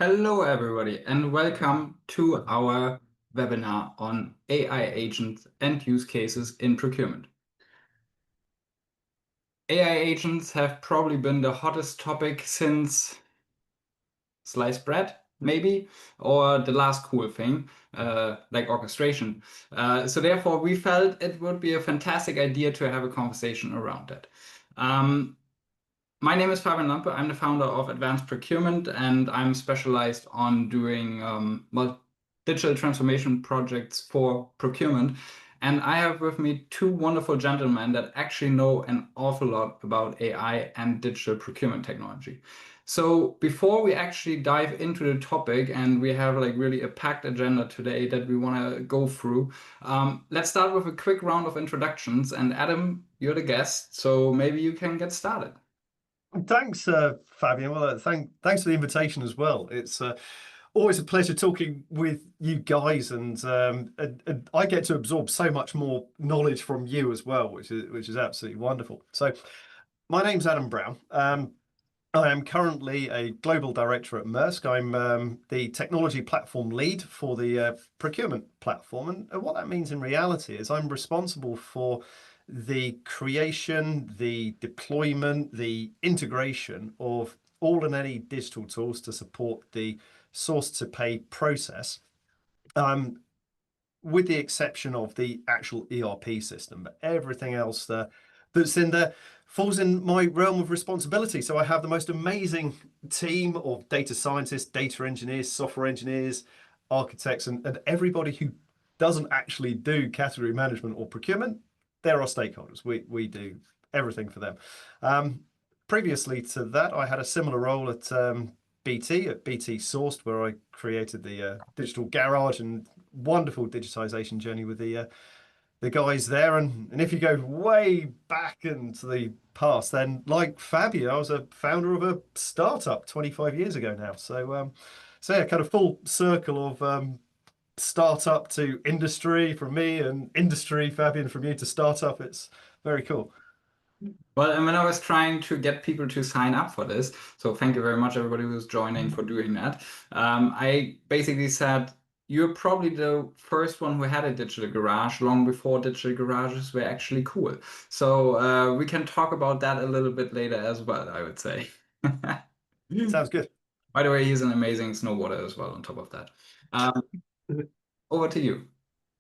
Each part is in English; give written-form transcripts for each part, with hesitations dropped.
Hello, everybody, and welcome to our webinar on AI agents and use cases in procurement. AI agents have probably been the hottest topic since sliced bread, maybe, or the last cool thing, like orchestration. So therefore, we felt it would be a fantastic idea to have a conversation around it. My name is Fabian Lampe. I'm the founder of Advanced Procurement, and I'm specialized on doing digital transformation projects for procurement. And I have with me two wonderful gentlemen that actually know an awful lot about AI and digital procurement technology. So before we actually dive into the topic, and we have like really a packed agenda today that we want to go through, let's start with a quick round of introductions. And Adam, you're the guest, so maybe you can get started. Thanks, Fabian. Well, thanks for the invitation as well. It's always a pleasure talking with you guys, and I get to absorb so much more knowledge from you as well, which is absolutely wonderful. So, my name's Adam Brown. I am currently a global director at Maersk. I'm the technology platform lead for the procurement platform, and what that means in reality is I'm responsible for the creation, the deployment, the integration of all and any digital tools to support the source to pay process, with the exception of the actual ERP system. But everything else that's in there falls in my realm of responsibility. So I have the most amazing team of data scientists, data engineers, software engineers, architects, and everybody who doesn't actually do category management or procurement. They're our stakeholders. We do everything for them. Previously to that, I had a similar role at BT Sourced, where I created the digital garage and wonderful digitization journey with the guys there. And if you go way back into the past, then like Fabian, I was a founder of a startup 25 years ago now. So yeah, kind of full circle of startup to industry from me, and industry, Fabian, from you to startup. It's very cool. Well, and when I was trying to get people to sign up for this, so thank you very much, everybody who's joining for doing that. I basically said, you're probably the first one who had a digital garage long before digital garages were actually cool. So we can talk about that a little bit later as well, I would say. Sounds good. By the way, he's an amazing snowboarder as well on top of that. Um, Over to you.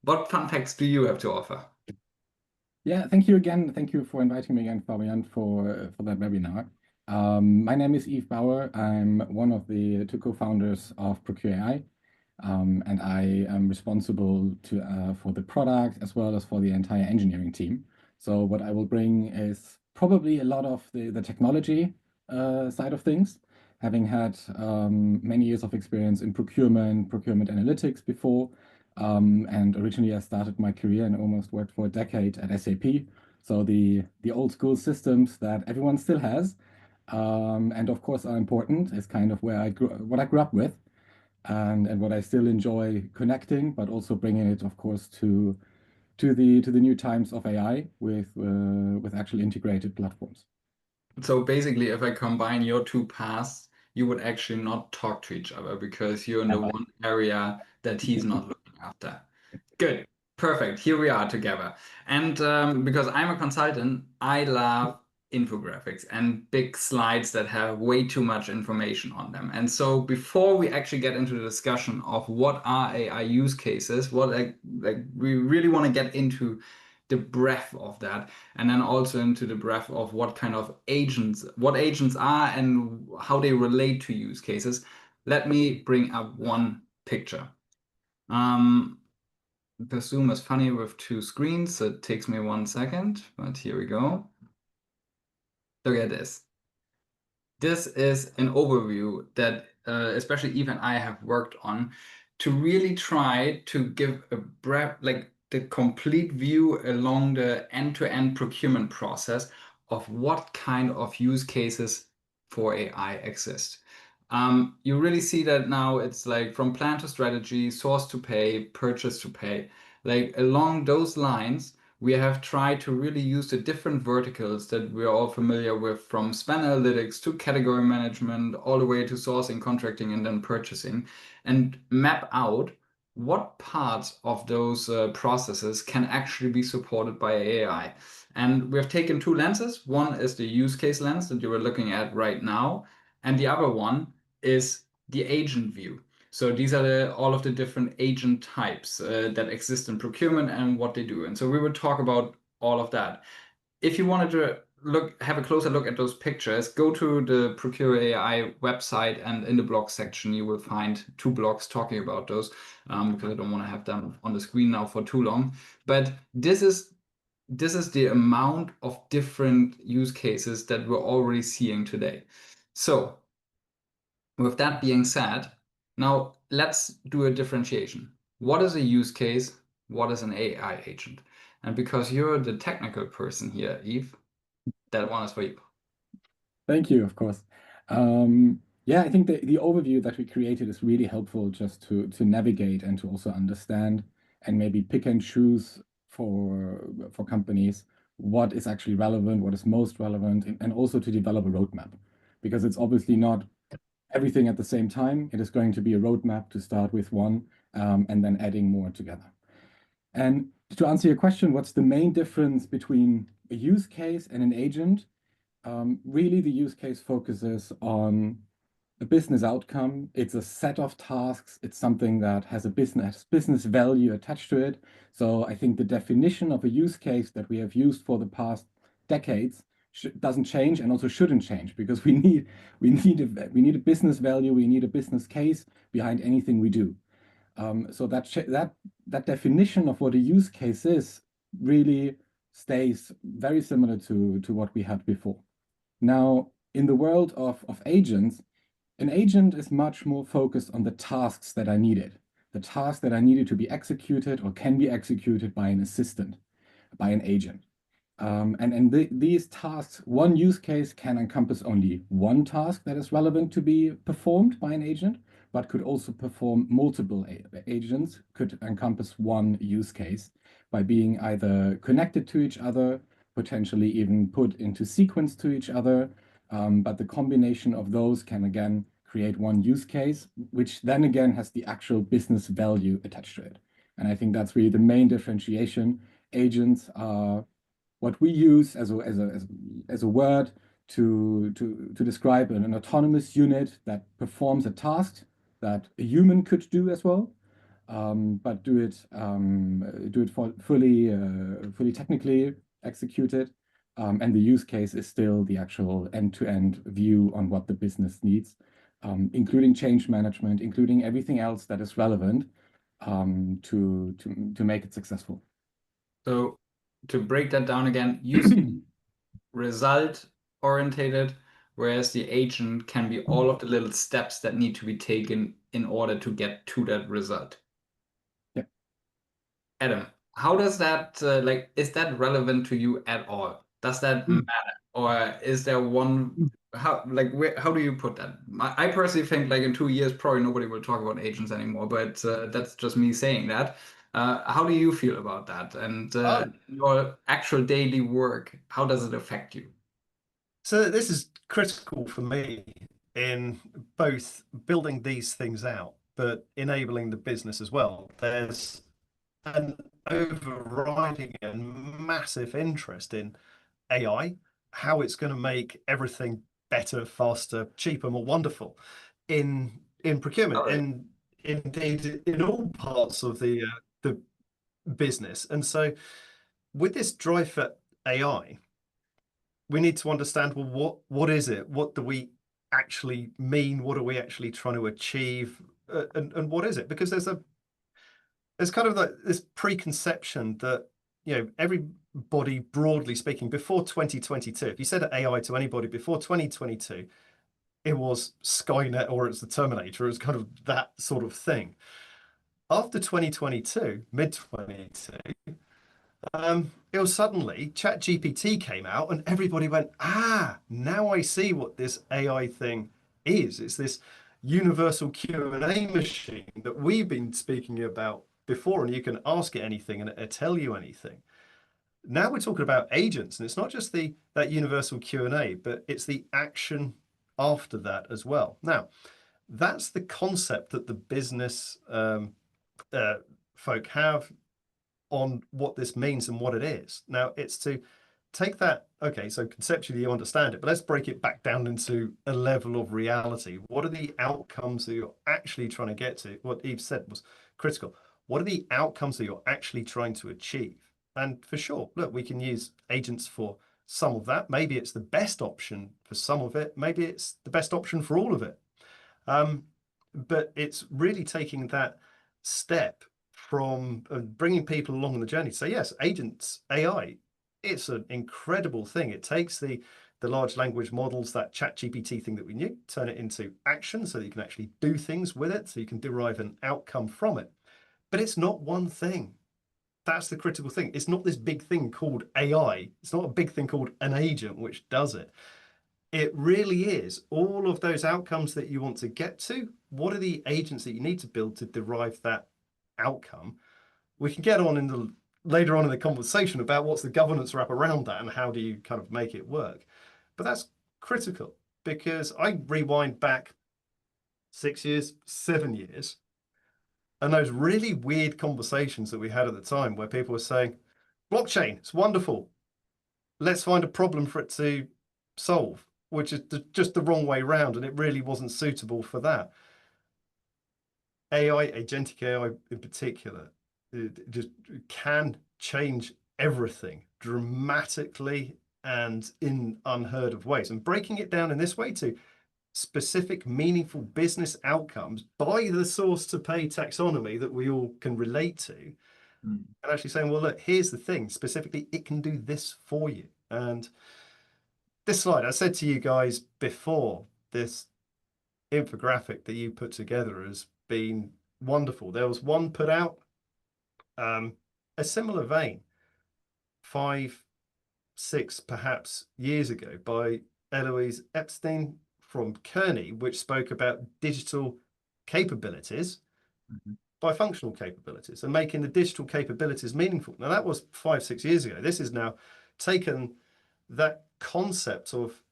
What fun facts do you have to offer? Yeah, thank you again. Thank you for inviting me again, Fabian, for that webinar. My name is Yves Bauer. I'm one of the two co-founders of Procure AI, and I am responsible for the product as well as for the entire engineering team. So what I will bring is probably a lot of the technology side of things, having had many years of experience in procurement analytics before. And originally I started my career and almost worked for a decade at SAP. So the old school systems that everyone still has, and of course are important, is kind of what I grew up with, and what I still enjoy connecting, but also bringing it, of course, to the new times of AI with actually integrated platforms. So basically, if I combine your two paths, you would actually not talk to each other because you're in the one area that he's not looking after. Good. Perfect. Here we are together. And because I'm a consultant, I love infographics and big slides that have way too much information on them. And so before we actually get into the discussion of what are AI use cases, what like we really want to get into the breadth of that, and then also into the breadth of what kind of agents, what agents are and how they relate to use cases. Let me bring up one picture. The Zoom is funny with two screens, so it takes me 1 second, but here we go. Look at this. This is an overview that especially Eve and I have worked on to really try to give a breadth, like the complete view along the end-to-end procurement process of what kind of use cases for AI exist. You really see that now it's like from plan to strategy, source to pay, purchase to pay. Like along those lines, we have tried to really use the different verticals that we're all familiar with, from spend analytics to category management, all the way to sourcing, contracting, and then purchasing, and map out what parts of those processes can actually be supported by AI. And we have taken two lenses. One is the use case lens that you were looking at right now, and the other one is the agent view. So these are all of the different agent types that exist in procurement and what they do. And so we will talk about all of that. If you wanted to have a closer look at those pictures, go to the Procure AI website, and in the blog section, you will find two blogs talking about those, because I don't want to have them on the screen now for too long. But this is the amount of different use cases that we're already seeing today. So with that being said, now let's do a differentiation. What is a use case? What is an AI agent? And because you're the technical person here, Yves, that one is for you. Thank you, of course. Yeah, I think the overview that we created is really helpful just to navigate and to also understand and maybe pick and choose for companies what is actually relevant, what is most relevant, and also to develop a roadmap. Because it's obviously not everything at the same time. It is going to be a roadmap to start with one, and then adding more together. And to answer your question, what's the main difference between a use case and an agent? Really, the use case focuses on a business outcome. It's a set of tasks. It's something that has a business value attached to it. So I think the definition of a use case that we have used for the past decades doesn't change, and also shouldn't change, because we need a business value. We need a business case behind anything we do. So that definition of what a use case is really stays very similar to what we had before. Now, in the world of agents, an agent is much more focused on the tasks that are needed, the tasks that are needed to be executed or can be executed by an assistant, by an agent. These tasks, one use case can encompass only one task that is relevant to be performed by an agent, but could also perform multiple agents, could encompass one use case by being either connected to each other, potentially even put into sequence to each other. But the combination of those can again create one use case, which then again has the actual business value attached to it. And I think that's really the main differentiation. Agents are what we use as a word to describe an autonomous unit that performs a task that a human could do as well, but do it fully technically executed. And the use case is still the actual end-to-end view on what the business needs, including change management, including everything else that is relevant to make it successful. So to break that down again, use result orientated, whereas the agent can be all of the little steps that need to be taken in order to get to that result. Yeah. Adam, how does that is that relevant to you at all? Does that matter, or is there one? How do you put that? I personally think in 2 years probably nobody will talk about agents anymore, but that's just me saying that. How do you feel about that? And your actual daily work, how does it affect you? So this is critical for me in both building these things out, but enabling the business as well. There's an overriding and massive interest in AI, how it's going to make everything better, faster, cheaper, more wonderful in procurement, and indeed in all parts of the business. And so with this drive for AI, we need to understand, well, what is it? What do we actually mean? What are we actually trying to achieve? And what is it? Because there's kind of this preconception that, everybody, broadly speaking, before 2022, if you said AI to anybody before 2022, it was Skynet or it's the Terminator. It was kind of that sort of thing. After 2022, mid 22, it was suddenly ChatGPT came out and everybody went, now I see what this AI thing is. It's this universal Q&A machine that we've been speaking about before, and you can ask it anything and it'll tell you anything. Now we're talking about agents, and it's not just that universal Q&A, but it's the action after that as well. Now, that's the concept that the business folk have on what this means and what it is. Now, it's to take that, okay, so conceptually you understand it, but let's break it back down into a level of reality. What are the outcomes that you're actually trying to get to? What Yves said was critical. What are the outcomes that you're actually trying to achieve? And for sure, look, we can use agents for some of that. Maybe it's the best option for some of it. Maybe it's the best option for all of it. But it's really taking that step from bringing people along on the journey. So yes, agents, AI, it's an incredible thing. It takes the large language models, that ChatGPT thing that we knew, turn it into action so that you can actually do things with it, so you can derive an outcome from it. But it's not one thing. That's the critical thing. It's not this big thing called AI. It's not a big thing called an agent which does it. It really is all of those outcomes that you want to get to. What are the agents that you need to build to derive that outcome? We can get on later on in the conversation about what's the governance wrap around that and how do you kind of make it work. But that's critical, because I rewind back 6 years, 7 years, and those really weird conversations that we had at the time where people were saying, blockchain, it's wonderful. Let's find a problem for it to solve, which is just the wrong way round, and it really wasn't suitable for that. AI, agentic AI in particular, it just can change everything dramatically and in unheard of ways. And breaking it down in this way to specific, meaningful business outcomes by the source to pay taxonomy that we all can relate to, and actually saying, well, look, here's the thing, specifically, it can do this for you. And this slide, I said to you guys before, this infographic that you put together has been wonderful. There was one put out, a similar vein, 5, 6 perhaps years ago, by Eloise Epstein from Kearney, which spoke about digital capabilities by functional capabilities and making the digital capabilities meaningful. Now, that was 5, 6 years ago. This is now taken that concept of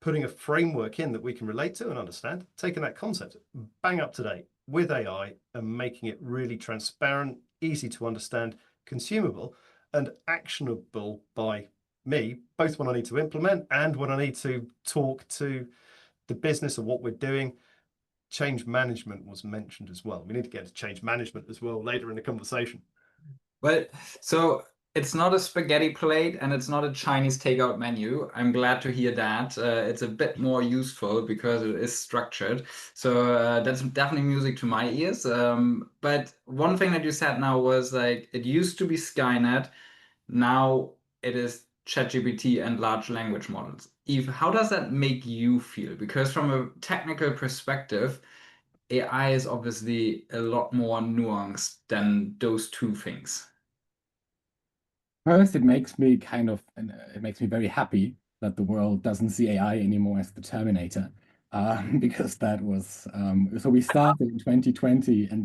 putting a framework in that we can relate to and understand, taking that concept bang up to date with AI and making it really transparent, easy to understand, consumable, and actionable by me, both when I need to implement and when I need to talk to the business of what we're doing. Change management was mentioned as well. We need to get to change management as well later in the conversation. Well, so it's not a spaghetti plate and it's not a Chinese takeout menu. I'm glad to hear that. It's a bit more useful because it is structured. So that's definitely music to my ears. But one thing that you said now was like, it used to be Skynet. Now it is ChatGPT and large language models. Eve, how does that make you feel? Because from a technical perspective, AI is obviously a lot more nuanced than those two things. First, it makes me it makes me very happy that the world doesn't see AI anymore as the Terminator, because that was so we started in 2020, and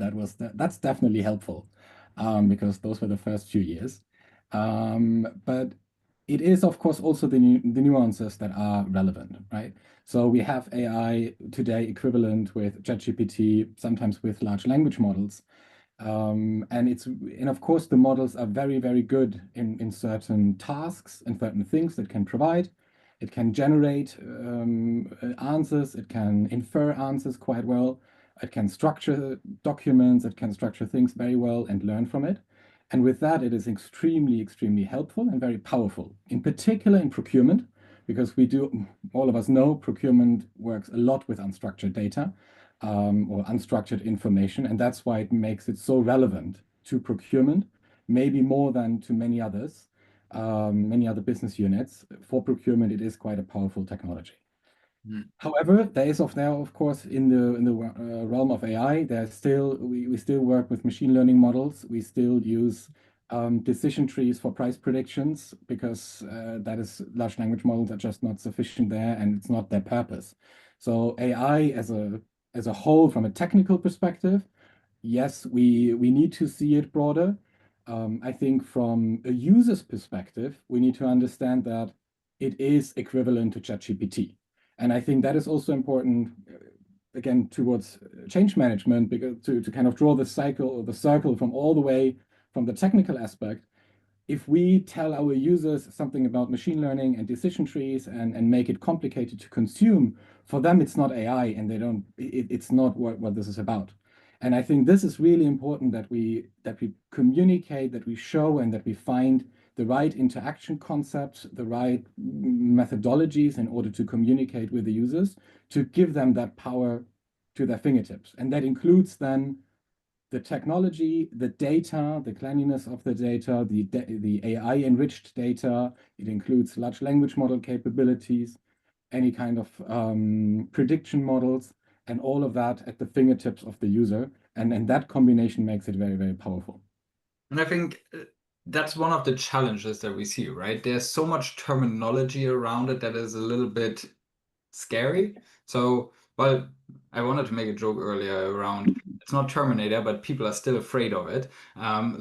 that's definitely helpful, because those were the first few years. But it is, of course, also the nuances that are relevant, right? So we have AI today equivalent with ChatGPT, sometimes with large language models. And of course the models are very, very good in certain tasks and certain things that can provide. It can generate answers, it can infer answers quite well, it can structure documents, it can structure things very well and learn from it. And with that, it is extremely, extremely helpful and very powerful, in particular in procurement, because all of us know procurement works a lot with unstructured data. Or unstructured information, and that's why it makes it so relevant to procurement, maybe more than to many other business units. For procurement, it is quite a powerful technology. However, there of course in the realm of AI, we still work with machine learning models. We still use decision trees for price predictions, because large language models are just not sufficient there, and it's not their purpose. So AI as a whole, from a technical perspective, yes, we need to see it broader. I think from a user's perspective, we need to understand that it is equivalent to ChatGPT. And I think that is also important, again, towards change management, because to kind of draw the cycle or the circle from all the way from the technical aspect. If we tell our users something about machine learning and decision trees and make it complicated to consume, for them it's not AI, and it's not what this is about. And I think this is really important, that we communicate, that we show, and that we find the right interaction concepts, the right methodologies in order to communicate with the users, to give them that power to their fingertips. And that includes then the technology, the data, the cleanliness of the data, the AI enriched data. It includes large language model capabilities, any kind of prediction models, and all of that at the fingertips of the user. And that combination makes it very, very powerful. And I think that's one of the challenges that we see, right? There's so much terminology around it that is a little bit scary. So, well, I wanted to make a joke earlier around it's not Terminator, but people are still afraid of it.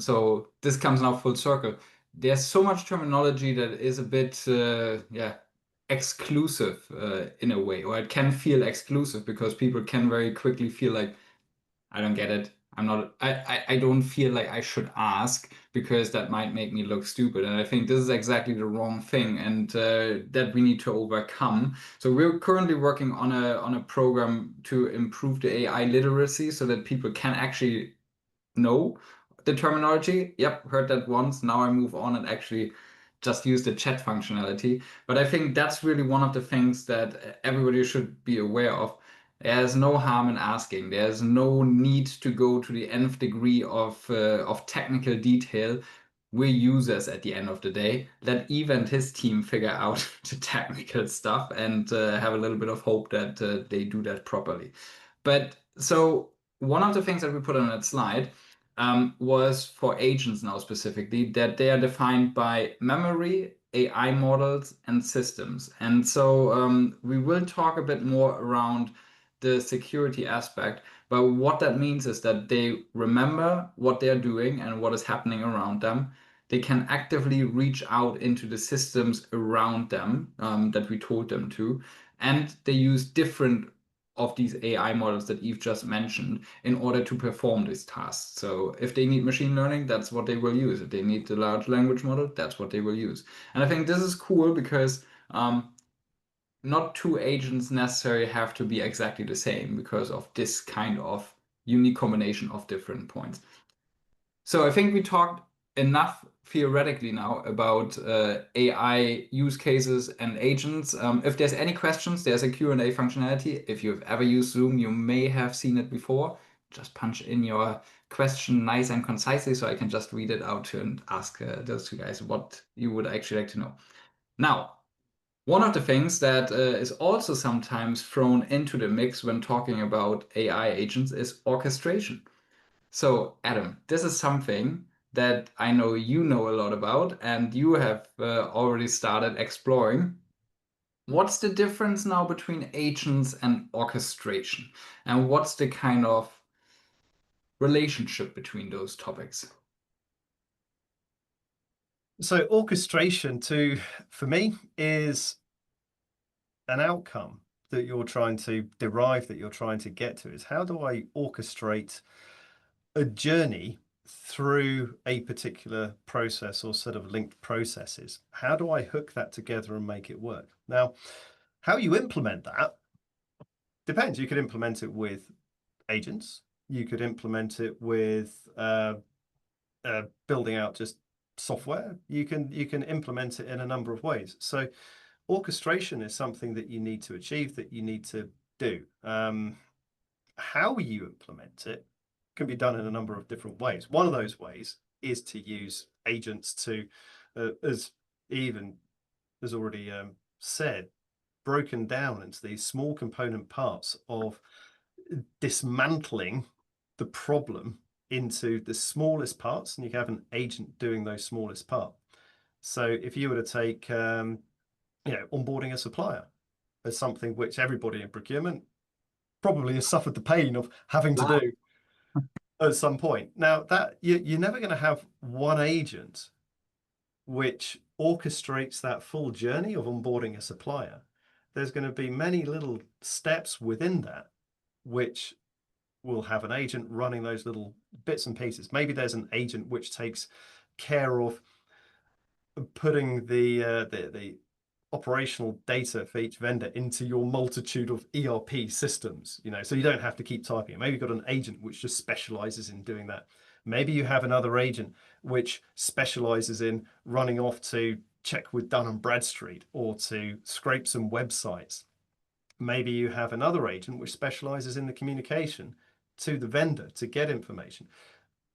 So this comes now full circle. There's so much terminology that is a bit, yeah, exclusive in a way, or it can feel exclusive because people can very quickly feel like, I don't get it. I don't feel like I should ask because that might make me look stupid. And I think this is exactly the wrong thing, and that we need to overcome. So we're currently working on a program to improve the AI literacy so that people can actually know the terminology. Yep, heard that once. Now I move on and actually just use the chat functionality. But I think that's really one of the things that everybody should be aware of. There's no harm in asking. There's no need to go to the nth degree of technical detail. We're users at the end of the day. Let Eve and his team figure out the technical stuff and have a little bit of hope that they do that properly. But so one of the things that we put on that slide was for agents now specifically, that they are defined by memory, AI models, and systems. And so we will talk a bit more around the security aspect, but what that means is that they remember what they're doing and what is happening around them. They can actively reach out into the systems around them that we told them to, and they use different of these AI models that Eve just mentioned in order to perform these tasks. So if they need machine learning, that's what they will use. If they need the large language model, that's what they will use. And I think this is cool because not two agents necessarily have to be exactly the same because of this kind of unique combination of different points. So I think we talked enough theoretically now about AI use cases and agents. If there's any questions, there's a Q&A functionality. If you've ever used Zoom, you may have seen it before. Just punch in your question nice and concisely so I can just read it out and ask those two guys what you would actually like to know. Now, one of the things that is also sometimes thrown into the mix when talking about AI agents is orchestration. So, Adam, this is something that I know you know a lot about and you have already started exploring. What's the difference now between agents and orchestration? And what's the kind of relationship between those topics? So orchestration for me, is an outcome that you're trying to derive, that you're trying to get to, is how do I orchestrate a journey through a particular process or set of linked processes? How do I hook that together and make it work? Now, how you implement that depends. You could implement it with agents. You could implement it with building out just software. You can implement it in a number of ways. So orchestration is something that you need to achieve, that you need to do. How you implement it can be done in a number of different ways. One of those ways is to use agents to, as Eve has already said, broken down into these small component parts of dismantling the problem into the smallest parts, and you can have an agent doing those smallest parts. So if you were to take, onboarding a supplier as something which everybody in procurement probably has suffered the pain of having to do. at some point. Now that you're never going to have one agent which orchestrates that full journey of onboarding a supplier. There's going to be many little steps within that, which will have an agent running those little bits and pieces. Maybe there's an agent which takes care of putting the operational data for each vendor into your multitude of ERP systems, so you don't have to keep typing. Maybe you've got an agent which just specializes in doing that. Maybe you have another agent which specializes in running off to check with Dun and Bradstreet or to scrape some websites. Maybe you have another agent which specializes in the communication to the vendor to get information.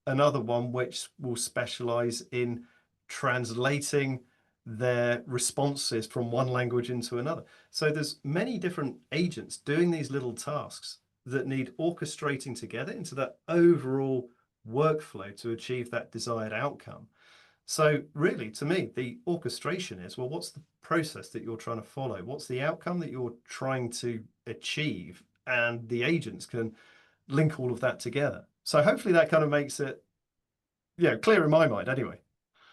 Another one which will specialize in translating their responses from one language into another. So there's many different agents doing these little tasks that need orchestrating together into that overall workflow to achieve that desired outcome. So really, to me, the orchestration is, well, what's the process that you're trying to follow? What's the outcome that you're trying to achieve? And the agents can link all of that together. So hopefully that kind of makes it, clear in my mind anyway.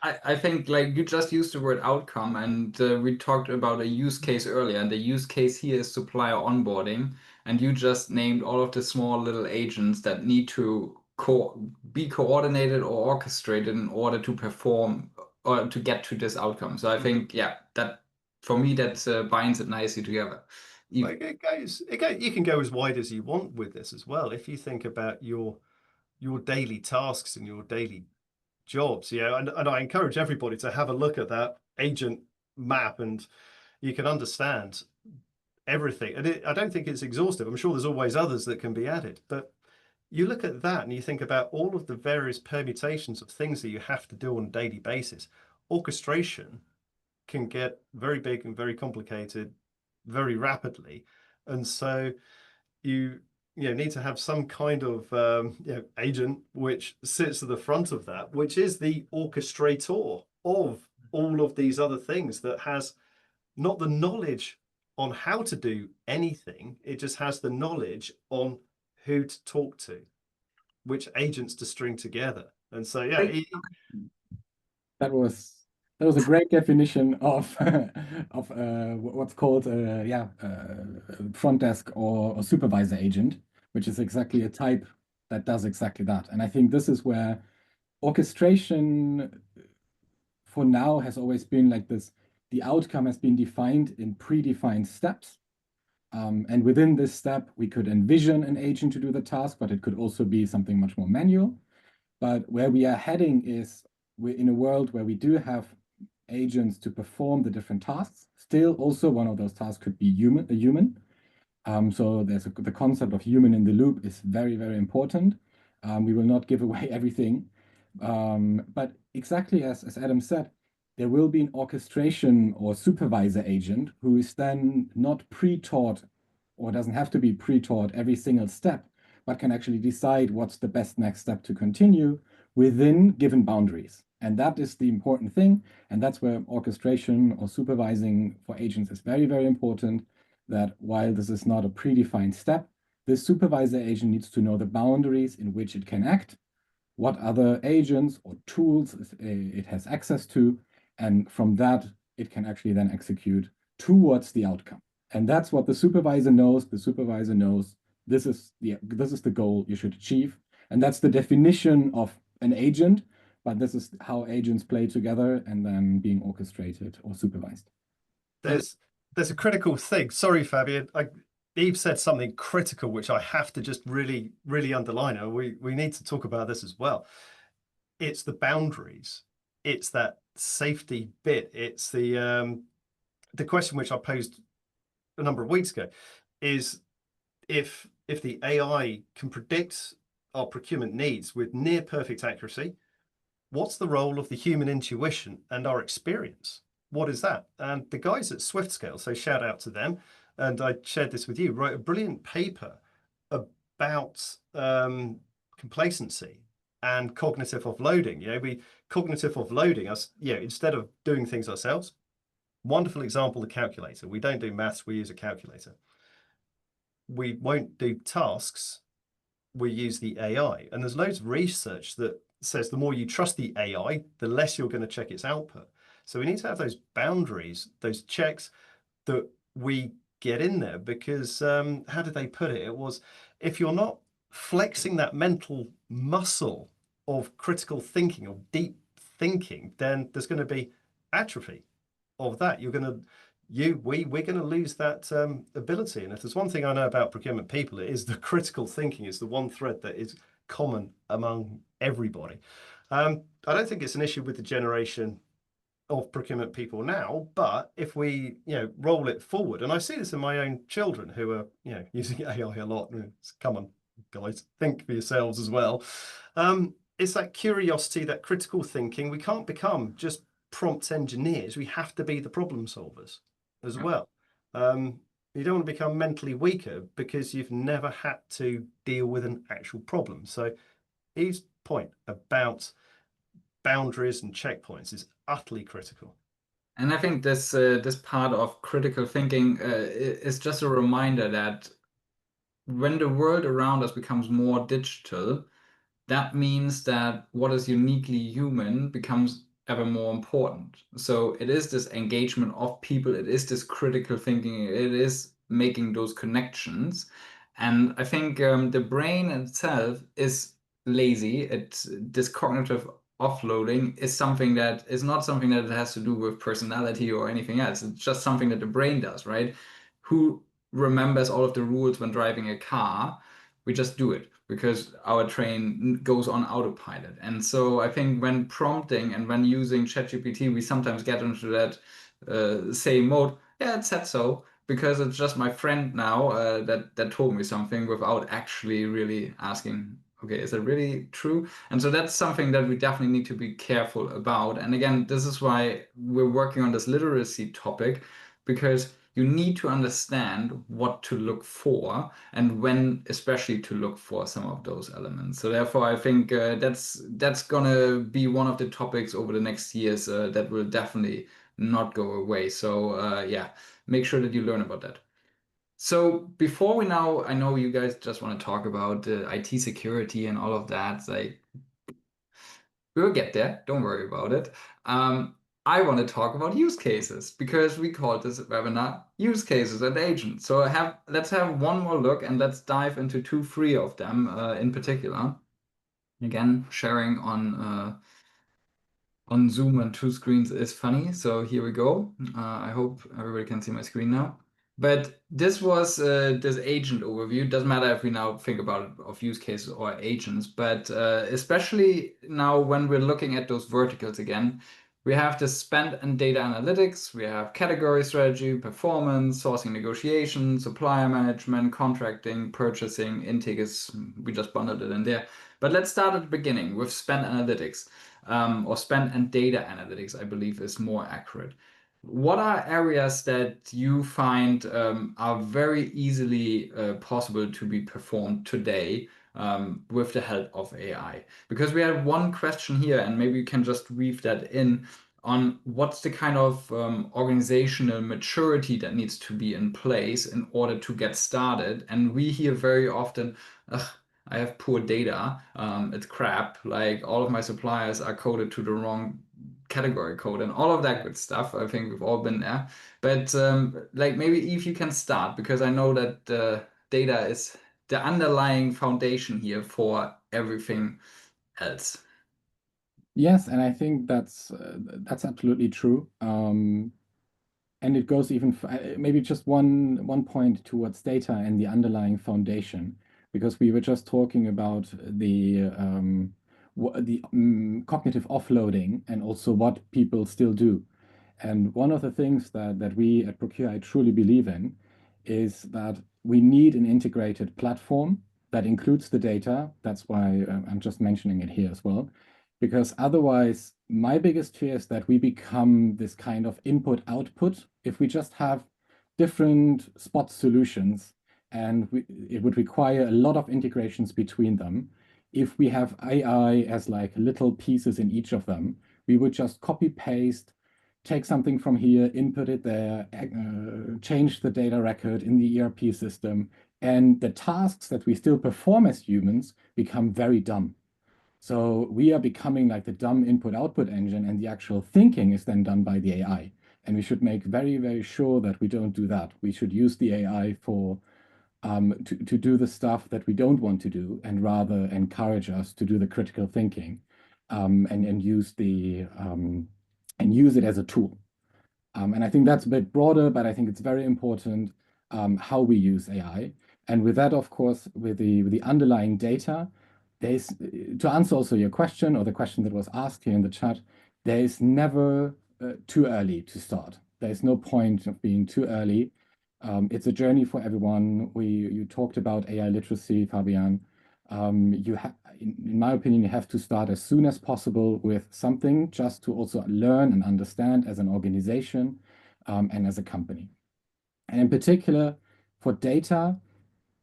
I think like you just used the word outcome, and we talked about a use case earlier, and the use case here is supplier onboarding, and you just named all of the small little agents that need to be coordinated or orchestrated in order to perform or to get to this outcome. So I think, yeah, that for me, that binds it nicely together. Like you can go as wide as you want with this as well. If you think about your daily tasks and your daily jobs, and I encourage everybody to have a look at that agent map, and you can understand everything. And I don't think it's exhaustive. I'm sure there's always others that can be added, but you look at that and you think about all of the various permutations of things that you have to do on a daily basis. Orchestration can get very big and very complicated very rapidly, and so you need to have some kind of agent which sits at the front of that, which is the orchestrator of all of these other things, that has not the knowledge on how to do anything, it just has the knowledge on who to talk to, which agents to string together. And so that was a great definition of of what's called front desk or supervisor agent, which is exactly a type that does exactly that. And I think this is where orchestration for now has always been like this. The outcome has been defined in predefined steps. And within this step, we could envision an agent to do the task, but it could also be something much more manual. But where we are heading is we're in a world where we do have agents to perform the different tasks. Still, also one of those tasks could be a human. So there's the concept of human in the loop is very, very important. We will not give away everything. But exactly as Adam said, there will be an orchestration or supervisor agent who is then not pre-taught or doesn't have to be pre-taught every single step, but can actually decide what's the best next step to continue within given boundaries. And that is the important thing. And that's where orchestration or supervising for agents is very, very important, that while this is not a predefined step, this supervisor agent needs to know the boundaries in which it can act, what other agents or tools it has access to, and from that, it can actually then execute towards the outcome. And that's what the supervisor knows. The supervisor knows this is the goal you should achieve. And that's the definition of an agent, but this is how agents play together and then being orchestrated or supervised. There's a critical thing. Sorry, Fabian. Yves said something critical, which I have to just really, really underline. And we need to talk about this as well. It's the boundaries. It's that safety bit. It's the question which I posed a number of weeks ago is if the AI can predict our procurement needs with near perfect accuracy, what's the role of the human intuition and our experience? What is that? And the guys at SwiftScale, so shout out to them, and I shared this with you, wrote a brilliant paper about complacency and cognitive offloading. Cognitive offloading us, instead of doing things ourselves. Wonderful example, the calculator. We don't do maths, we use a calculator. We won't do tasks we use the AI. And there's loads of research that says the more you trust the AI, the less you're going to check its output. So we need to have those boundaries, those checks that we get in there, because how did they put it? It was, if you're not flexing that mental muscle of critical thinking, of deep thinking, then there's going to be atrophy of that. We're going to lose that ability. And if there's one thing I know about procurement people, it is the critical thinking is the one thread that is common among everybody. I don't think it's an issue with the generation of procurement people now, but if we roll it forward, and I see this in my own children who are using AI a lot. Come on, guys, think for yourselves as well. It's that curiosity, that critical thinking. We can't become just prompt engineers. We have to be the problem solvers as well. You don't want to become mentally weaker because you've never had to deal with an actual problem. So Eve's point about boundaries and checkpoints is utterly critical. And I think this part of critical thinking is just a reminder that when the world around us becomes more digital, that means that what is uniquely human becomes ever more important. So it is this engagement of people, it is this critical thinking, it is making those connections. And I think the brain itself is lazy. This cognitive offloading is something that is not something that has to do with personality or anything else. It's just something that the brain does, right? Who remembers all of the rules when driving a car? We just do it because our train goes on autopilot. And so I think when prompting and when using ChatGPT, we sometimes get into that same mode. Yeah, it said so because it's just my friend now that told me something without actually really asking, okay, is it really true? And so that's something that we definitely need to be careful about. And again, this is why we're working on this literacy topic, because you need to understand what to look for and when especially to look for some of those elements. So therefore, I think that's gonna be one of the topics over the next years that will definitely not go away. So yeah, make sure that you learn about that. So before we now, I know you guys just want to talk about IT security and all of that. Like, we'll get there. Don't worry about it. I want to talk about use cases because we called this webinar use cases and agents. So let's have one more look and let's dive into 2, 3 of them in particular. Again, sharing on Zoom and 2 screens is funny. So here we go. I hope everybody can see my screen now. But this was this agent overview. Doesn't matter if we now think about it of use cases or agents, but especially now when we're looking at those verticals again, we have the spend and data analytics, we have category strategy, performance, sourcing negotiation, supplier management, contracting, purchasing, intake we just bundled it in there. But let's start at the beginning with spend analytics, or spend and data analytics, I believe is more accurate. What are areas that you find are very easily possible to be performed today with the help of AI? Because we had one question here, and maybe you can just weave that in on what's the kind of organizational maturity that needs to be in place in order to get started. And we hear very often, I have poor data, it's crap, like all of my suppliers are coded to the wrong category code and all of that good stuff. I think we've all been there. But like maybe if you can start, because I know that data is the underlying foundation here for everything else. Yes, and I think that's absolutely true. And it goes even maybe just one point towards data and the underlying foundation, because we were just talking about the cognitive offloading and also what people still do. And one of the things that we at Procure I truly believe in is that we need an integrated platform that includes the data. That's why I'm just mentioning it here as well, because otherwise, my biggest fear is that we become this kind of input-output if we just have different spot solutions, and it would require a lot of integrations between them. If we have AI as like little pieces in each of them, we would just copy paste, take something from here, input it there, change the data record in the ERP system, And the tasks that we still perform as humans become very dumb. So we are becoming like the dumb input-output engine, and the actual thinking is then done by the AI. And we should make very, very sure that we don't do that. We should use the AI for to do the stuff that we don't want to do, and rather encourage us to do the critical thinking, and use it as a tool. And I think that's a bit broader, but I think it's very important how we use AI. And with that, of course, with the underlying data, there's, to answer also your question, or the question that was asked here in the chat, there is never too early to start. There's no point of being too early. It's a journey for everyone. You talked about AI literacy, Fabian. In my opinion, you have to start as soon as possible with something, just to also learn and understand as an organization, and as a company. And in particular, for data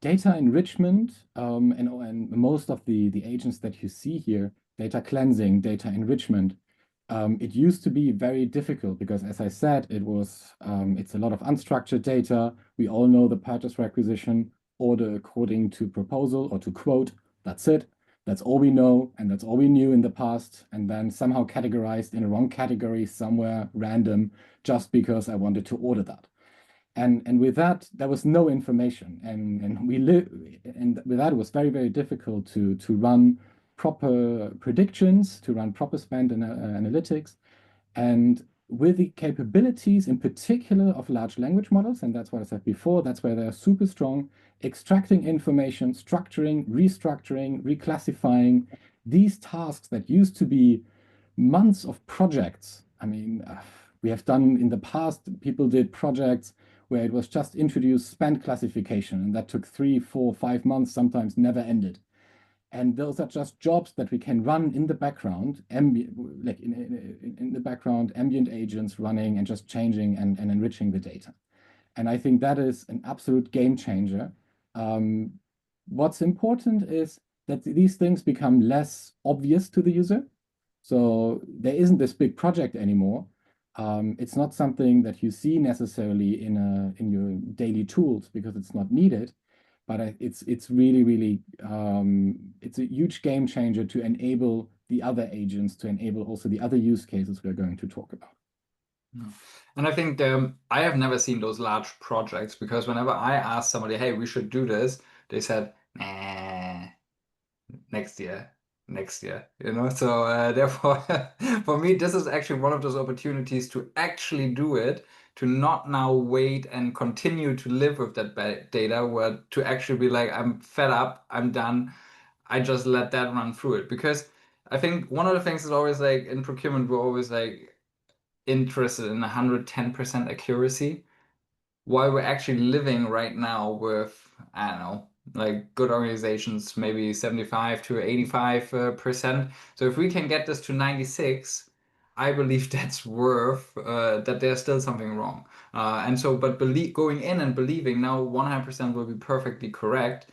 enrichment, and most of the agents that you see here, data cleansing, data enrichment, it used to be very difficult because, as I said, it's a lot of unstructured data. We all know the purchase requisition, order according to proposal or to quote. That's it. That's all we know, and that's all we knew in the past, and then somehow categorized in a wrong category somewhere random just because I wanted to order that. And with that, there was no information, and with that, it was very, very difficult to run proper predictions, to run proper spend and analytics. And with the capabilities in particular of large language models, and that's what I said before, that's where they're super strong, extracting information, structuring, restructuring, reclassifying, these tasks that used to be months of projects. I mean, we have done in the past, people did projects where it was just introduced spend classification, and that took 3, 4, 5 months, sometimes never ended. And those are just jobs that we can run in the background, like in the background, ambient agents running and just changing and enriching the data. And I think that is an absolute game changer. What's important is that these things become less obvious to the user. So there isn't this big project anymore. It's not something that you see necessarily in your daily tools because it's not needed. But it's really, really, it's a huge game changer to enable the other agents, to enable also the other use cases we're going to talk about. And I think I have never seen those large projects, because whenever I asked somebody, hey, we should do this, they said, nah, next year. So therefore, for me, this is actually one of those opportunities to actually do it, to not now wait and continue to live with that data, where to actually be like, I'm fed up, I'm done, I just let that run through it. Because I think one of the things is always like in procurement, we're always like interested in 110% accuracy, while we're actually living right now with, I don't know, like good organizations, maybe 75 to 85%. So if we can get this to 96, I believe that's worth that there's still something wrong. And so, but going in and believing now 100% will be perfectly correct,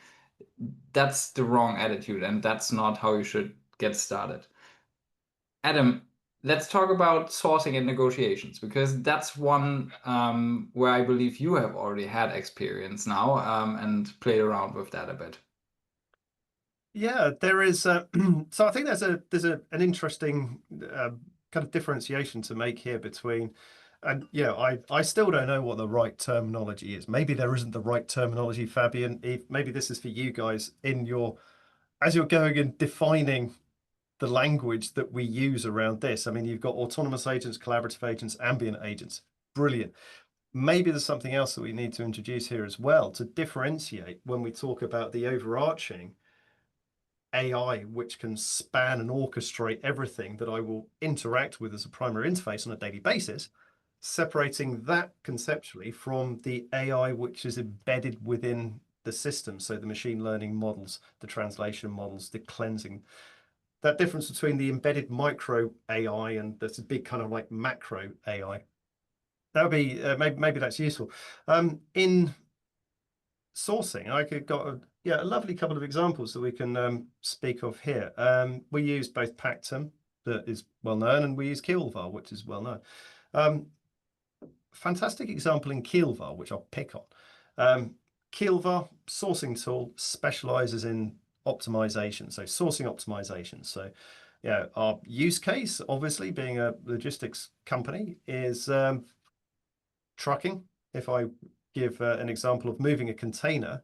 that's the wrong attitude, and that's not how you should get started. Adam, let's talk about sourcing and negotiations, because that's one where I believe you have already had experience now, and played around with that a bit. Yeah, there is. So I think there's an interesting kind of differentiation to make here between, and I still don't know what the right terminology is. Maybe there isn't the right terminology, Fabian. Maybe this is for you guys as you're going and defining the language that we use around this. I mean, you've got autonomous agents, collaborative agents, ambient agents. Brilliant. Maybe there's something else that we need to introduce here as well to differentiate when we talk about the overarching AI, which can span and orchestrate everything that I will interact with as a primary interface on a daily basis, separating that conceptually from the AI which is embedded within the system. So the machine learning models, the translation models, the cleansing. That difference between the embedded micro AI and this big kind of like macro AI. That would be maybe that's useful. In sourcing, I could got a lovely couple of examples that we can speak of here. We use both Pactum, that is well known, and we use Keelvar, which is well known. Fantastic example in Keelvar, which I'll pick on. Kielva sourcing tool specializes in optimization, so sourcing optimization. So yeah, our use case, obviously being a logistics company, is trucking. If I give an example of moving a container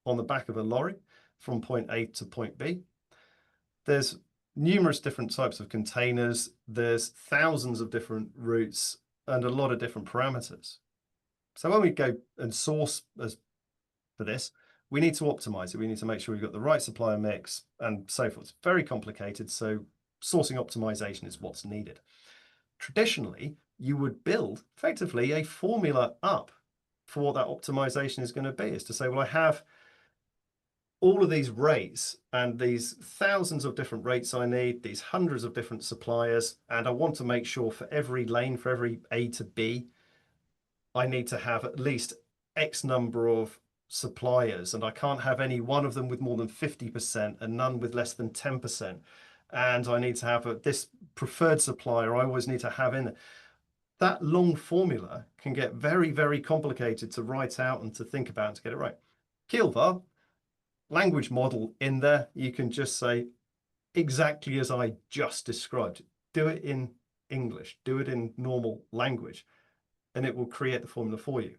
on the back of a lorry from point A to point B, there's numerous different types of containers, there's thousands of different routes and a lot of different parameters. So when we go and source for this, we need to optimize it. We need to make sure we've got the right supplier mix and so forth. It's very complicated, so sourcing optimization is what's needed. Traditionally, you would build effectively a formula up for what that optimization is going to be, is to say, well, I have all of these rates and these thousands of different rates I need, these hundreds of different suppliers, and I want to make sure for every lane, for every A to B, I need to have at least X number of suppliers, and I can't have any one of them with more than 50% and none with less than 10%. And I need to have this preferred supplier I always need to have in it. That long formula can get very, very complicated to write out and to think about and to get it right. Kielva, language model in there, you can just say exactly as I just described. Do it in English, do it in normal language, and it will create the formula for you.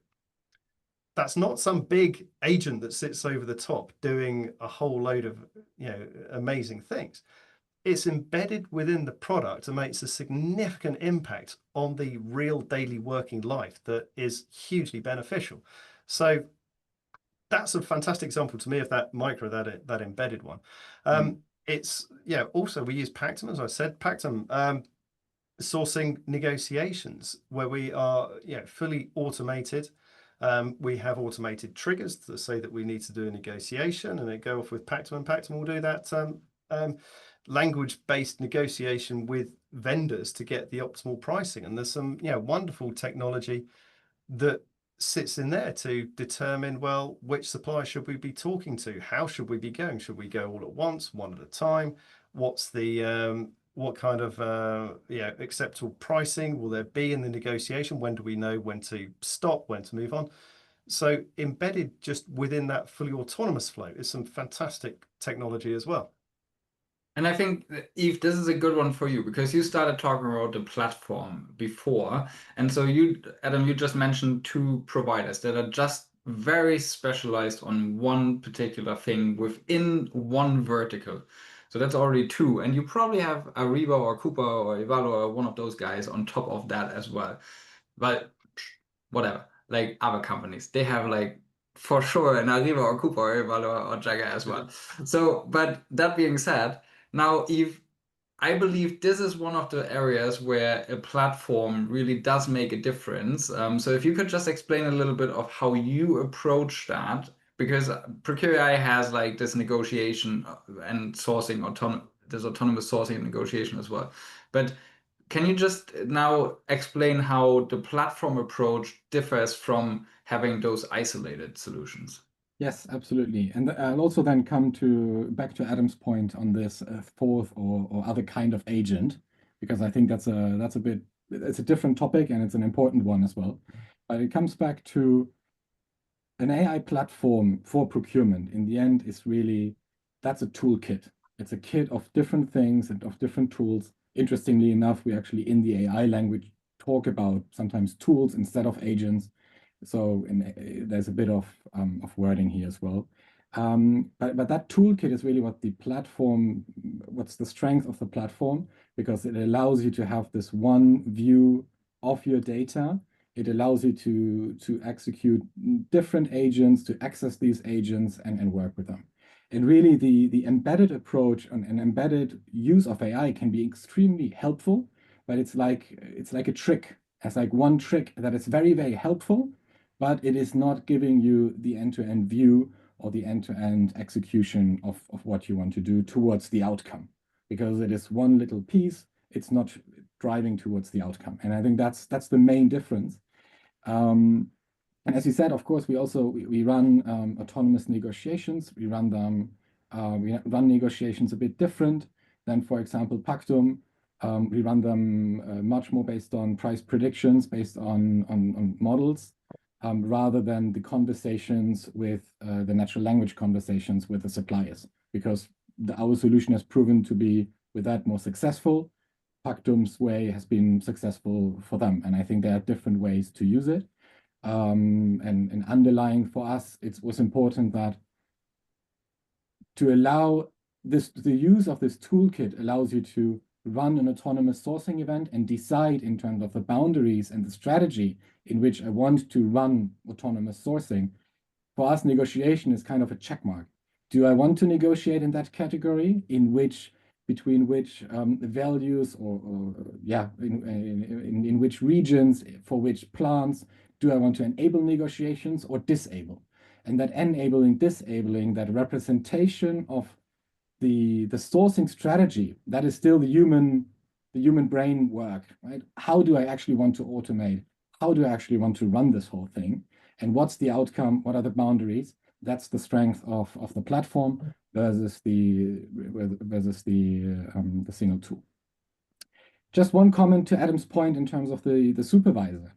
That's not some big agent that sits over the top doing a whole load of amazing things. It's embedded within the product and makes a significant impact on the real daily working life that is hugely beneficial. So that's a fantastic example to me of that that embedded one. It's also we use Pactum, as I said, Pactum sourcing negotiations where we are fully automated. We have automated triggers to say that we need to do a negotiation, and they go off with Pactum, and Pactum will do that language-based negotiation with vendors to get the optimal pricing. And there's some wonderful technology that sits in there to determine, well, which supplier should we be talking to? How should we be going? Should we go all at once, one at a time? What's the what kind of acceptable pricing will there be in the negotiation? When do we know when to stop, when to move on? So embedded just within that fully autonomous flow is some fantastic technology as well. And I think, Yves, this is a good one for you because you started talking about the platform before. And so Adam, you just mentioned two providers that are just very specialized on one particular thing within one vertical. So that's already two. And you probably have Ariba or Coupa or Evalo or one of those guys on top of that as well. But whatever, like other companies, they have like for sure an Ariba or Coupa or Evalo or Jagger as well. So, but that being said, now, Yves, I believe this is one of the areas where a platform really does make a difference. So if you could just explain a little bit of how you approach that, because Procure AI has like this negotiation and sourcing, this autonomous sourcing and negotiation as well. But can you just now explain how the platform approach differs from having those isolated solutions? Yes, absolutely. And I'll also then come back to Adam's point on this fourth or other kind of agent, because I think it's a different topic and it's an important one as well. But it comes back to an AI platform for procurement. In the end, that's a toolkit. It's a kit of different things and of different tools. Interestingly enough, we actually in the AI language talk about sometimes tools instead of agents. So there's a bit of wording here as well. But that toolkit is really what's the strength of the platform, because it allows you to have this one view of your data. It allows you to execute different agents, to access these agents and work with them. And really the embedded approach and embedded use of AI can be extremely helpful, but it's like a trick. It's like one trick that is very, very helpful, but it is not giving you the end-to-end view or the end-to-end execution of what you want to do towards the outcome, because it is one little piece. It's not driving towards the outcome. And I think that's the main difference. And as you said, of course, we run autonomous negotiations. We run negotiations a bit different than, for example, Pactum. We run them much more based on price predictions, based on models. rather than the conversations with the natural language conversations with the suppliers, because our solution has proven to be with that more successful. Pactum's way has been successful for them, and I think there are different ways to use it. And underlying for us, it was important that to allow this, the use of this toolkit allows you to run an autonomous sourcing event and decide in terms of the boundaries and the strategy in which I want to run autonomous sourcing. For us, negotiation is kind of a check mark. Do I want to negotiate in that category in which between which values or yeah, in which regions, for which plants, do I want to enable negotiations or disable? And that enabling, disabling, that representation of the sourcing strategy, that is still the human brain work, right? How do I actually want to automate? How do I actually want to run this whole thing? And what's the outcome? What are the boundaries? That's the strength of the platform versus the single tool. Just one comment to Adam's point in terms of the supervisor.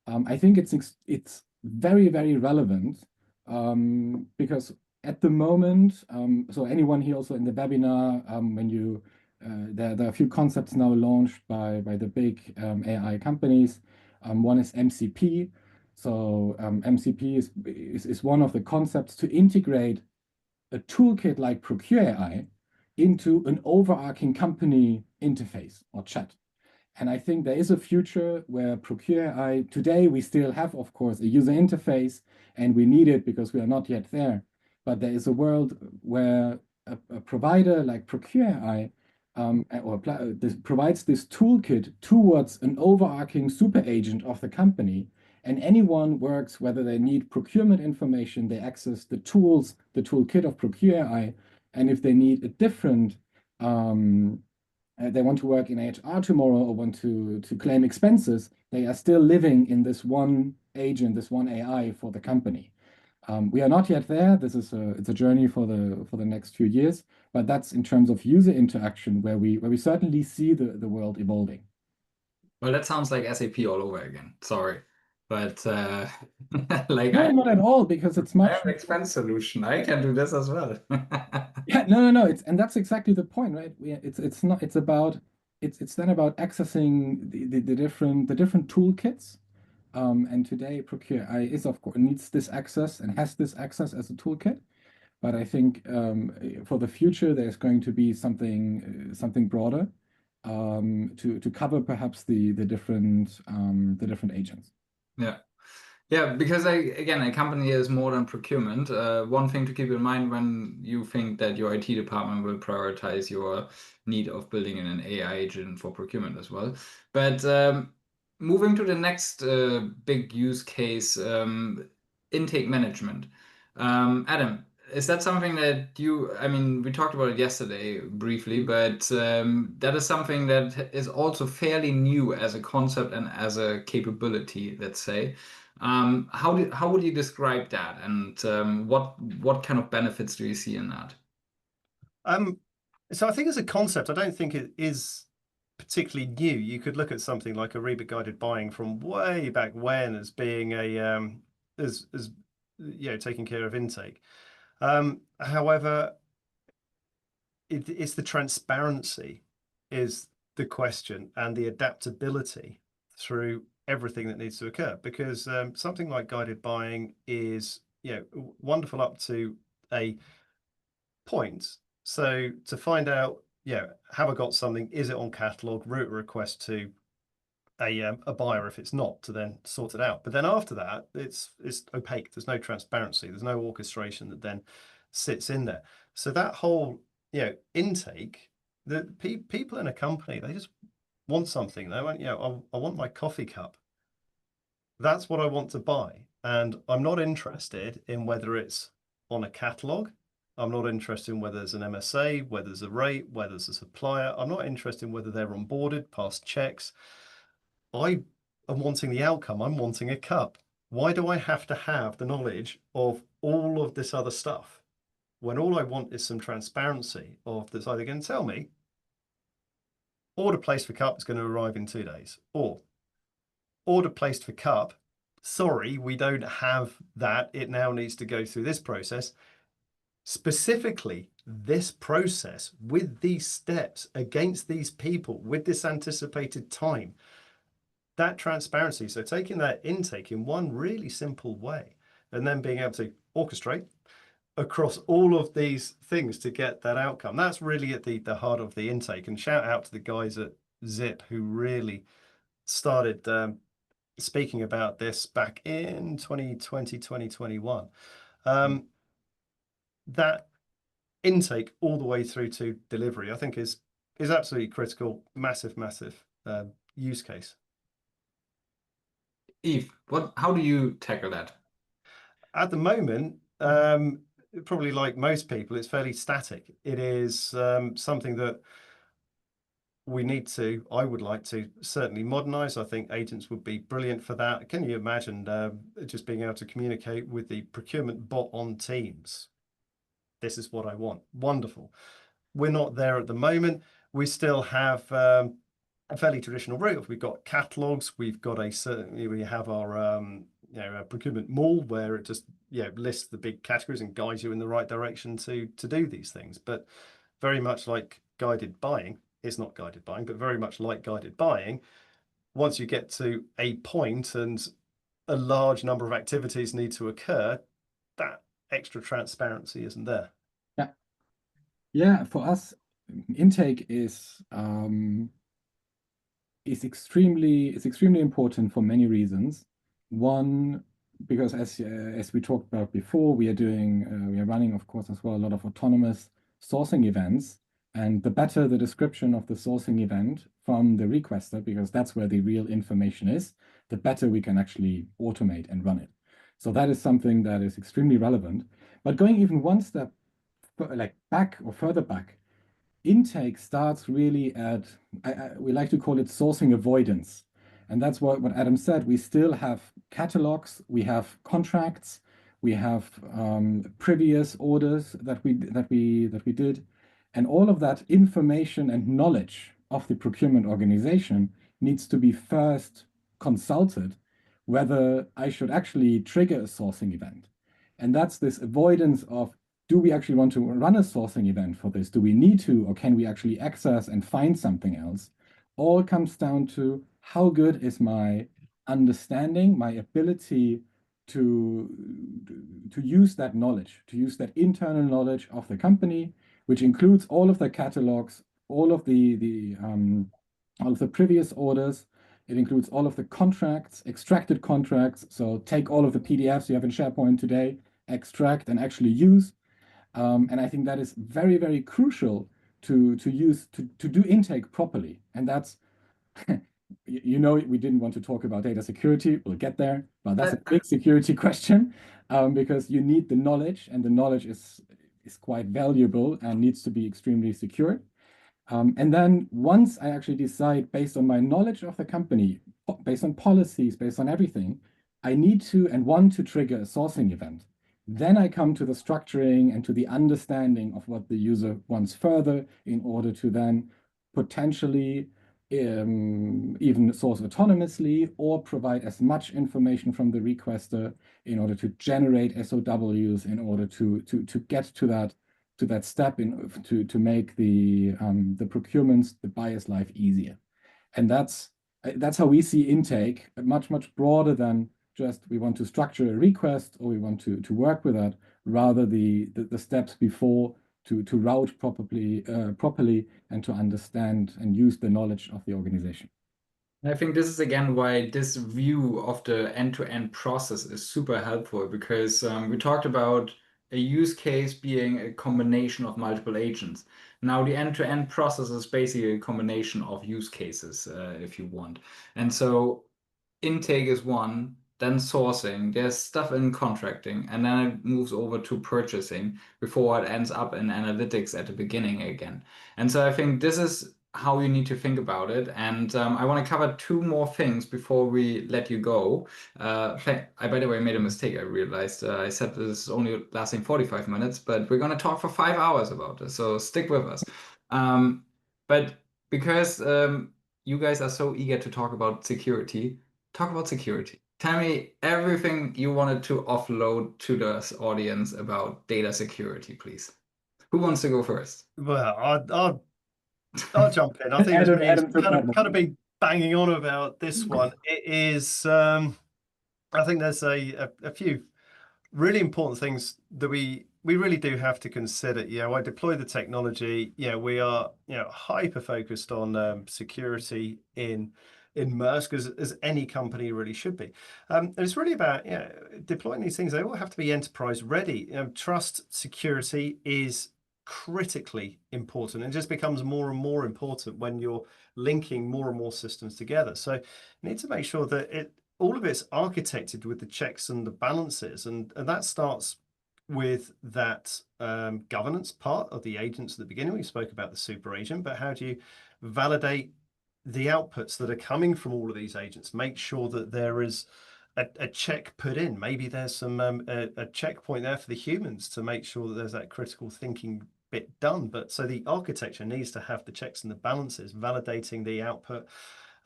I think it's very, very relevant because at the moment, so anyone here also in the webinar, when you there are a few concepts now launched by the big AI companies. One is MCP. So MCP is one of the concepts to integrate a toolkit like Procure AI into an overarching company interface or chat. And I think there is a future where Procure AI, today we still have, of course, a user interface, and we need it because we are not yet there. But there is a world where a provider like Procure AI provides this toolkit towards an overarching super agent of the company. And anyone works, whether they need procurement information, they access the tools, the toolkit of Procure AI. And if they need a different they want to work in HR tomorrow or want to claim expenses, they are still living in this one agent, this one AI for the company. We are not yet there. This is it's a journey for the next few years, but that's in terms of user interaction where we certainly see the world evolving. Well, that sounds like SAP all over again. Sorry, but like No, not at all, because it's much. I have an expense solution. I can do this as well. Yeah, no. And that's exactly the point, right? It's not. It's then about accessing the different toolkits. And today, Procure AI is of course needs this access and has this access as a toolkit. But I think for the future, there's going to be something broader to cover perhaps the different agents. Yeah. Yeah, because again, a company is more than procurement. One thing to keep in mind when you think that your IT department will prioritize your need of building in an AI agent for procurement as well. But moving to the next big use case, intake management. Adam, is that something that I mean, we talked about it yesterday briefly, but that is something that is also fairly new as a concept and as a capability, let's say. How would you describe that, and what kind of benefits do you see in that? So I think as a concept, I don't think it is particularly new. You could look at something like Ariba guided buying from way back when as being a as you know, taking care of intake. However, it's the transparency is the question, and the adaptability through everything that needs to occur, because something like guided buying is, you know, wonderful up to a point. So to find out, yeah, have I got something? Is it on catalog? Route a request to a buyer if it's not, to then sort it out. But then after that, it's opaque. There's no transparency. There's no orchestration that then sits in there. So that whole, you know, intake, the people in a company, they just want something. They want, you know, I want my coffee cup. That's what I want to buy. And I'm not interested in whether it's on a catalog. I'm not interested in whether there's an MSA, whether there's a rate, whether there's a supplier. I'm not interested in whether they're onboarded, past checks. I am wanting the outcome. I'm wanting a cup. Why do I have to have the knowledge of all of this other stuff when all I want is some transparency of that's either going to tell me order placed for cup is going to arrive in 2 days, or order placed for cup sorry, we don't have that. It now needs to go through this process. Specifically, this process with these steps against these people with this anticipated time, that transparency. So taking that intake in one really simple way and then being able to orchestrate across all of these things to get that outcome. That's really at the heart of the intake. And shout out to the guys at Zip who really started speaking about this back in 2020, 2021. That intake all the way through to delivery, I think is absolutely critical. Massive use case. Yves, how do you tackle that? At the moment, probably like most people, it's fairly static. It is something that I would like to certainly modernize. I think agents would be brilliant for that. Can you imagine just being able to communicate with the procurement bot on Teams? This is what I want. Wonderful. We're not there at the moment. We still have a fairly traditional route. We've got catalogs. We have our procurement mall where it just lists the big categories and guides you in the right direction to do these things. But very much like guided buying, it's not guided buying, but very much like guided buying, once you get to a point and a large number of activities need to occur, that extra transparency isn't there. Yeah, for us, intake is extremely important for many reasons. One, because as we talked about before, we are running, of course, as well, a lot of autonomous sourcing events. And the better the description of the sourcing event from the requester, because that's where the real information is, the better we can actually automate and run it. So that is something that is extremely relevant. But going even one step like back or further back, intake starts really at, we like to call it sourcing avoidance. And that's what Adam said. We still have catalogs, we have contracts, we have previous orders that we did. And all of that information and knowledge of the procurement organization needs to be first consulted whether I should actually trigger a sourcing event. And that's this avoidance of, do we actually want to run a sourcing event for this? Do we need to, or can we actually access and find something else? All comes down to how good is my understanding, my ability to use that knowledge, to use that internal knowledge of the company, which includes all of the catalogs, all of the previous orders. It includes all of the contracts, extracted contracts. So take all of the PDFs you have in SharePoint today, extract and actually use. And I think that is very, very crucial to do intake properly. And that's, we didn't want to talk about data security. We'll get there, but that's a big security question because you need the knowledge, and the knowledge is quite valuable and needs to be extremely secure. And then once I actually decide, based on my knowledge of the company, based on policies, based on everything, I need to and want to trigger a sourcing event. Then I come to the structuring and to the understanding of what the user wants further in order to then potentially even source autonomously or provide as much information from the requester in order to generate SOWs in order to get to that step to make the procurements, the buyer's life easier. And that's how we see intake, much broader than just we want to structure a request or we want to work with that, rather the steps before to route properly and to understand and use the knowledge of the organization. I think this is again why this view of the end-to-end process is super helpful, because we talked about a use case being a combination of multiple agents. Now the end-to-end process is basically a combination of use cases, if you want. And so intake is one, then sourcing, there's stuff in contracting, and then it moves over to purchasing before it ends up in analytics at the beginning again. And so I think this is how you need to think about it. And I want to cover two more things before we let you go. I, by the way, made a mistake. I realized I said this is only lasting 45 minutes, but we're going to talk for 5 hours about this. So stick with us. But because you guys are so eager to talk about security, talk about security. Tell me everything you wanted to offload to this audience about data security, please. Who wants to go first? Well, I'll jump in. I think as me Adam took that kind of one. be banging on about this one. It is, I think there's a few really important things that we really do have to consider. I deploy the technology. We are hyper focused on security in Maersk, as any company really should be. And it's really about deploying these things. They all have to be enterprise ready. Trust security is critically important and just becomes more and more important when you're linking more and more systems together. So you need to make sure that all of it's architected with the checks and the balances, and that starts with that governance part of the agents at the beginning. We spoke about the super agent, but how do you validate the outputs that are coming from all of these agents? Make sure that there is a check put in. Maybe there's some a checkpoint there for the humans to make sure that there's that critical thinking bit done. But so the architecture needs to have the checks and the balances, validating the output.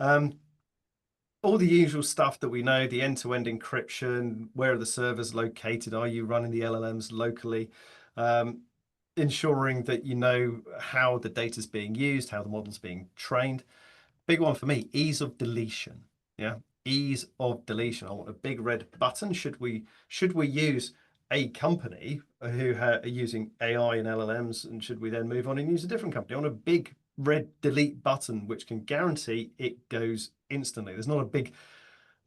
All the usual stuff that we know, the end-to-end encryption, where are the servers located? Are you running the LLMs locally? Ensuring that you know how the data is being used, how the model's being trained. Big one for me, ease of deletion. Yeah, ease of deletion. I want a big red button. Should we use a company who are using AI and LLMs, and should we then move on and use a different company? I want a big red delete button which can guarantee it goes instantly. There's not a big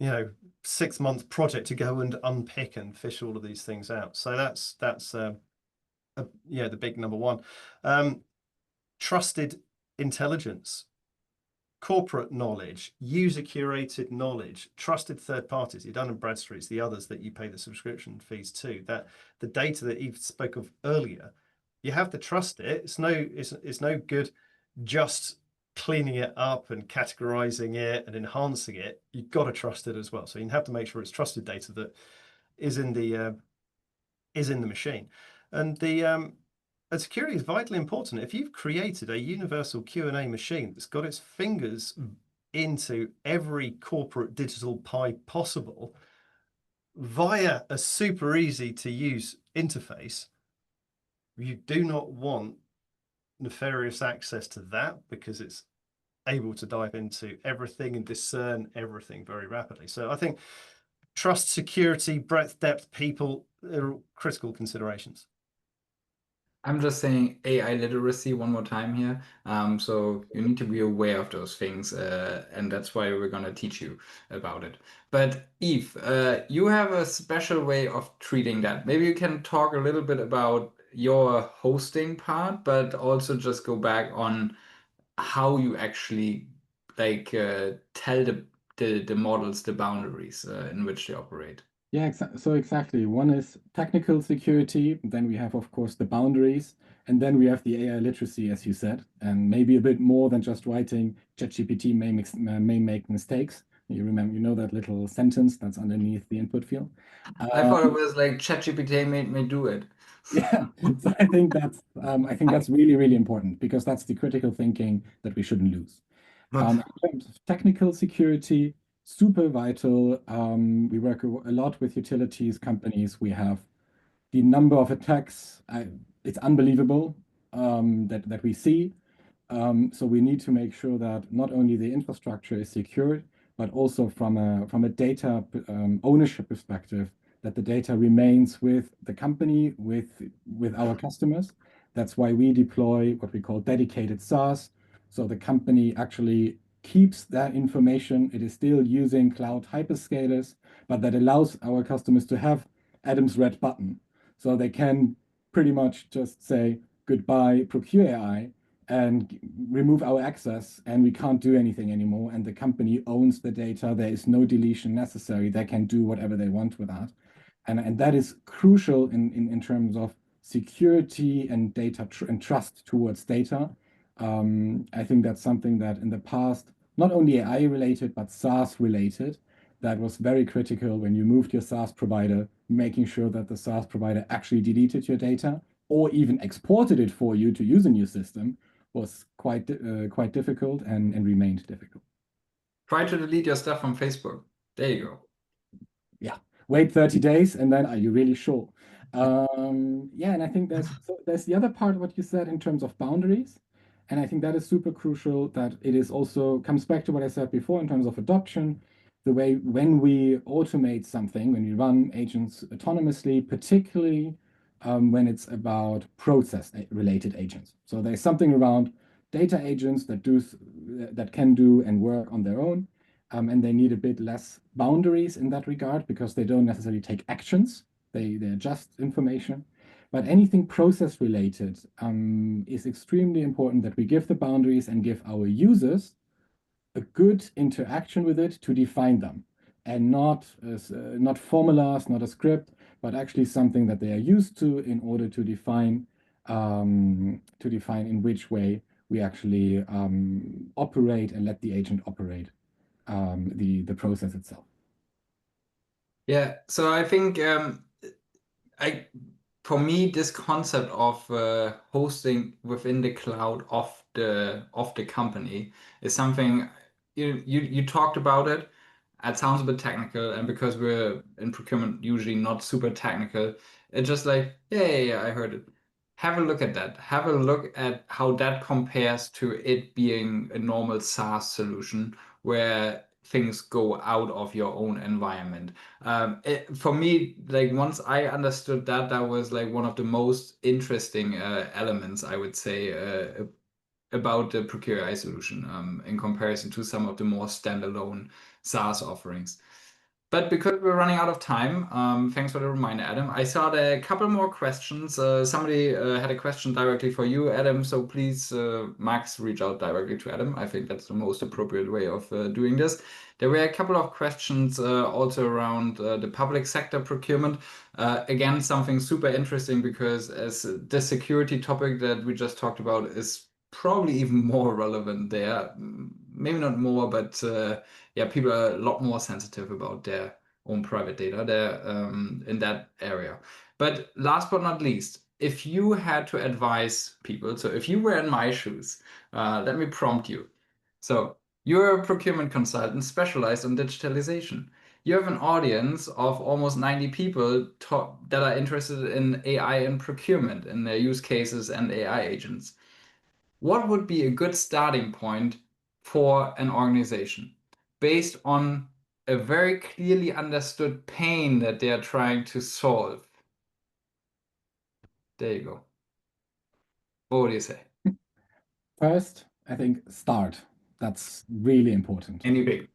6-month project to go and unpick and fish all of these things out. So that's the big number one. Trusted intelligence, corporate knowledge, user curated knowledge, trusted third parties, your Dun and Bradstreets, the others that you pay the subscription fees to, that the data that Yves spoke of earlier, you have to trust it. It's no good just cleaning it up and categorizing it and enhancing it. You've got to trust it as well. So you have to make sure it's trusted data that is in the machine. And security is vitally important. If you've created a universal Q&A machine that's got its fingers into every corporate digital pie possible via a super easy to use interface, you do not want nefarious access to that, because it's able to dive into everything and discern everything very rapidly. So I think trust, security, breadth, depth, people are critical considerations. I'm just saying AI literacy one more time here. So you need to be aware of those things, and that's why we're going to teach you about it. But Yves, you have a special way of treating that. Maybe you can talk a little bit about your hosting part, but also just go back on how you actually tell the models the boundaries in which they operate. Yeah, so exactly. One is technical security, then we have, of course, the boundaries, and then we have the AI literacy, as you said, and maybe a bit more than just writing ChatGPT may make mistakes. You know that little sentence that's underneath the input field. I thought it was like ChatGPT made me do it. Yeah, so I think that's really, really important, because that's the critical thinking that we shouldn't lose. In terms of technical security, super vital. We work a lot with utilities companies. We have the number of attacks. It's unbelievable that we see. So we need to make sure that not only the infrastructure is secured, but also from a data ownership perspective, that the data remains with the company, with our customers. That's why we deploy what we call dedicated SaaS. So the company actually keeps that information. It is still using cloud hyperscalers, but that allows our customers to have Adam's red button. So they can pretty much just say goodbye, Procure AI, and remove our access, and we can't do anything anymore. And the company owns the data. There is no deletion necessary. They can do whatever they want with that. And that is crucial in terms of security and data and trust towards data. I think that's something that in the past, not only AI related, but SaaS related, that was very critical when you moved your SaaS provider, making sure that the SaaS provider actually deleted your data or even exported it for you to use a new system was quite difficult and remained difficult. Try to delete your stuff from Facebook. There you go. yeah, wait 30 days and then are you really sure? Yeah, and I think there's the other part of what you said in terms of boundaries. And I think that is super crucial that it is also comes back to what I said before in terms of adoption, the way when we automate something, when we run agents autonomously, particularly when it's about process related agents. So there's something around data agents that can do and work on their own, and they need a bit less boundaries in that regard because they don't necessarily take actions. They're just information. But anything process related is extremely important that we give the boundaries and give our users a good interaction with it to define them, and not formulas, not a script, but actually something that they are used to in order to define in which way we actually operate and let the agent operate the process itself. Yeah, so I think I for me this concept of hosting within the cloud of the company is something you talked about it. It sounds a bit technical, and because we're in procurement usually not super technical, it's just like, yeah, I heard it. Have a look at that. Have a look at how that compares to it being a normal SaaS solution where things go out of your own environment. For me, like once I understood that, that was like one of the most interesting elements, I would say, about the Procure AI solution in comparison to some of the more standalone SaaS offerings. But because we're running out of time, thanks for the reminder, Adam. I saw there a couple more questions. Somebody had a question directly for you, Adam. So please, Max, reach out directly to Adam. I think that's the most appropriate way of doing this. There were a couple of questions also around the public sector procurement. Again, something super interesting because as the security topic that we just talked about is probably even more relevant there. Maybe not more, but yeah, people are a lot more sensitive about their own private data there in that area. But last but not least, if you had to advise people, so if you were in my shoes, let me prompt you. So you're a procurement consultant specialized in digitalization. You have an audience of almost 90 people that are interested in AI and procurement and their use cases and AI agents. What would be a good starting point for an organization based on a very clearly understood pain that they are trying to solve? There you go. What do you say? First, I think start. That's really important. Any big?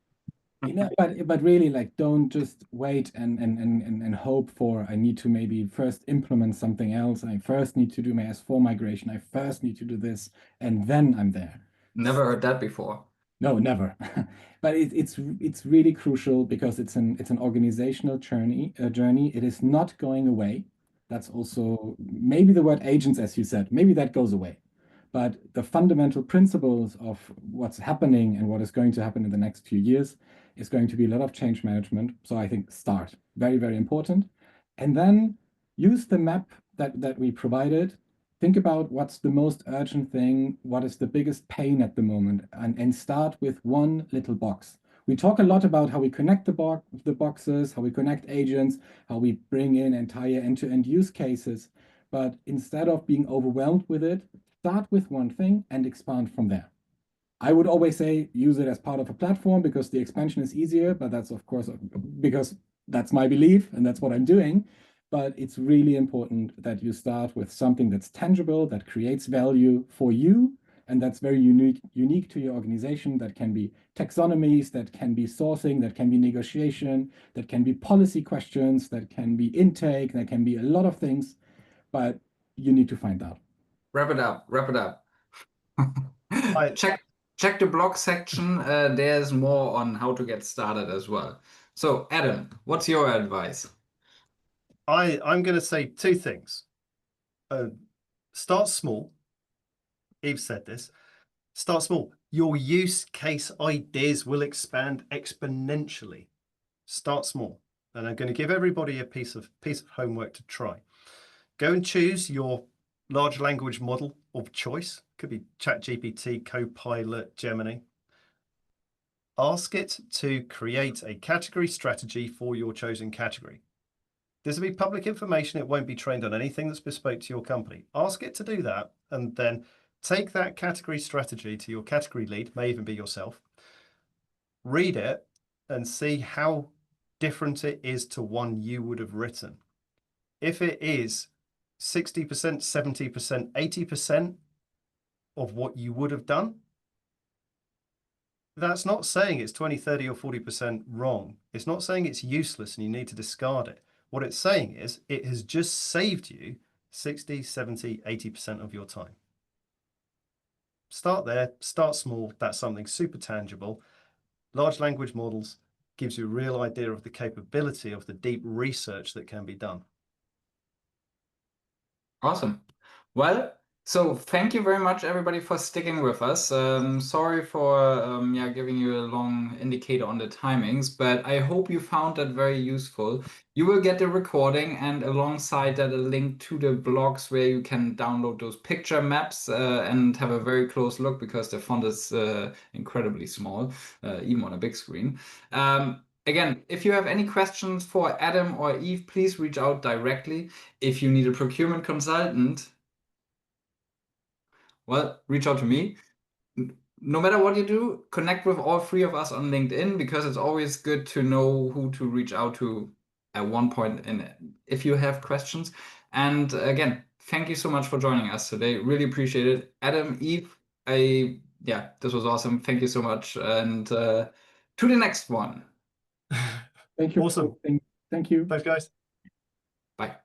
But really, like, don't just wait and hope for, I need to maybe first implement something else. I first need to do my S4 migration. I first need to do this, and then I'm there. Never heard that before. No, never. But it's really crucial because it's an organizational journey. It is not going away. That's also maybe the word agents, as you said, maybe that goes away. But the fundamental principles of what's happening and what is going to happen in the next few years is going to be a lot of change management. So I think start, very, very important. And then use the map that we provided. Think about what's the most urgent thing, what is the biggest pain at the moment, and start with one little box. We talk a lot about how we connect the boxes, how we connect agents, how we bring in entire end-to-end use cases. But instead of being overwhelmed with it, start with one thing and expand from there. I would always say use it as part of a platform because the expansion is easier, but that's of course because that's my belief and that's what I'm doing. But it's really important that you start with something that's tangible, that creates value for you, and that's very unique to your organization. That can be taxonomies, that can be sourcing, that can be negotiation, that can be policy questions, that can be intake, that can be a lot of things, but you need to find out. Wrap it up. Wrap it up. I, Check the blog section. There's more on how to get started as well. So, Adam, what's your advice? I'm going to say two things. Start small. Yves said this. Start small. Your use case ideas will expand exponentially. Start small. And I'm going to give everybody a piece of homework to try. Go and choose your large language model of choice. Could be ChatGPT, Copilot, Gemini. ask it to create a category strategy for your chosen category. This will be public information. It won't be trained on anything that's bespoke to your company. Ask it to do that, and then take that category strategy to your category lead, may even be yourself, read it and see how different it is to one you would have written. If it is 60%, 70%, 80% of what you would have done, that's not saying it's 20, 30 or 40% wrong. It's not saying it's useless and you need to discard it. What it's saying is it has just saved you 60, 70, 80% of your time. Start there, start small. That's something super tangible. Large language models gives you a real idea of the capability of the deep research that can be done. Awesome. Well, so thank you very much, everybody, for sticking with us. Sorry for giving you a long indicator on the timings, but I hope you found that very useful. You will get the recording and alongside that a link to the blogs where you can download those picture maps and have a very close look because the font is incredibly small, even on a big screen. Again, if you have any questions for Adam or Yves, please reach out directly. If you need a procurement consultant, well, reach out to me. No matter what you do, connect with all three of us on LinkedIn because it's always good to know who to reach out to at one point if you have questions. And again, thank you so much for joining us today. Really appreciate it. Adam, Yves, this was awesome. Thank you so much. And to the next one. Thank you. Awesome. Thank you. Thanks, guys. Bye.